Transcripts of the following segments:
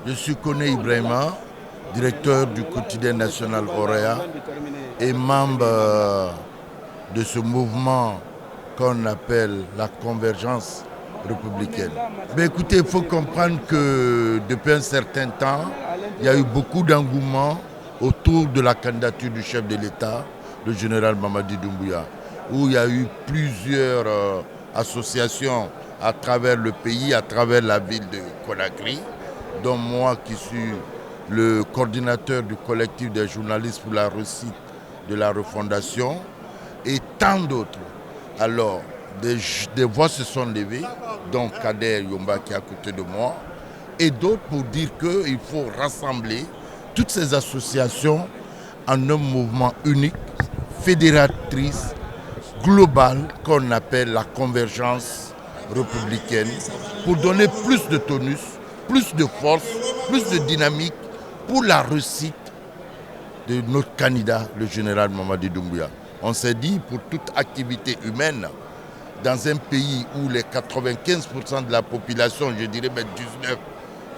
Je suis Koné Ibrahima, directeur du quotidien national Auréa et membre de ce mouvement qu'on appelle la convergence républicaine. Mais écoutez, il faut comprendre que depuis un certain temps, il y a eu beaucoup d'engouement autour de la candidature du chef de l'État, le général Mamadi Doumbouya, où il y a eu plusieurs associations à travers le pays, à travers la ville de Conakry, dont moi qui suis le coordinateur du collectif des journalistes pour la réussite de la refondation, et tant d'autres. Alors, des voix se sont levées, dont Kader Yomba qui est à côté de moi, et d'autres pour dire qu'il faut rassembler toutes ces associations en un mouvement unique, fédératrice, global, qu'on appelle la convergence républicaine, pour donner plus de tonus, plus de force, plus de dynamique pour la réussite de notre candidat, le général Mamadi Doumbouya. On s'est dit, pour toute activité humaine, dans un pays où les 95% de la population, je dirais même 19,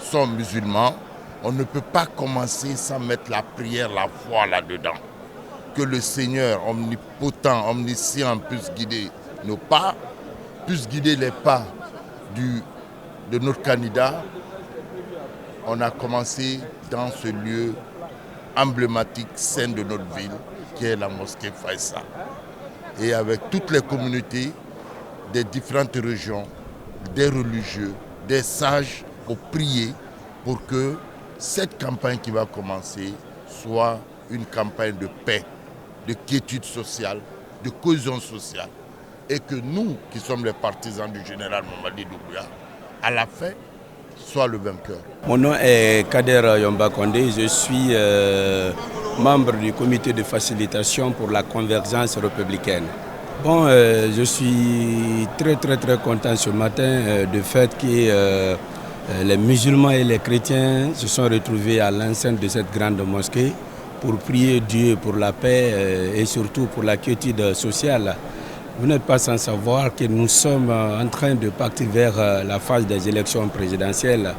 sont musulmans, on ne peut pas commencer sans mettre la prière, la foi là-dedans. Que le Seigneur omnipotent, omniscient puisse guider nos pas, puisse guider les pas de notre candidat. On a commencé dans ce lieu emblématique, saint de notre ville, qui est la mosquée Faïssa. Et avec toutes les communautés des différentes régions, des religieux, des sages, pour prier pour que cette campagne qui va commencer soit une campagne de paix, de quiétude sociale, de cohésion sociale. Et que nous, qui sommes les partisans du général Mamadi Doumbouya, à la fin, soit le vainqueur. Mon nom est Kader Yomba Kondé, je suis membre du comité de facilitation pour la convergence républicaine. Bon, je suis très content ce matin du fait que les musulmans et les chrétiens se sont retrouvés à l'enceinte de cette grande mosquée pour prier Dieu pour la paix et surtout pour la quiétude sociale. Vous n'êtes pas sans savoir que nous sommes en train de partir vers la phase des élections présidentielles.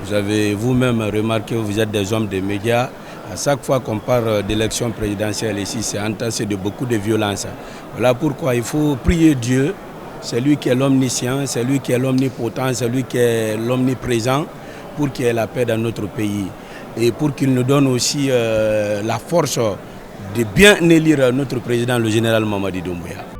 Vous avez vous-même remarqué, vous êtes des hommes de médias. À chaque fois qu'on parle d'élections présidentielles ici, c'est entassé de beaucoup de violence. Voilà pourquoi il faut prier Dieu. C'est lui qui est l'omniscient, c'est lui qui est l'omnipotent, c'est lui qui est l'omniprésent pour qu'il y ait la paix dans notre pays. Et pour qu'il nous donne aussi la force de bien élire notre président, le général Mamadi Doumbouya.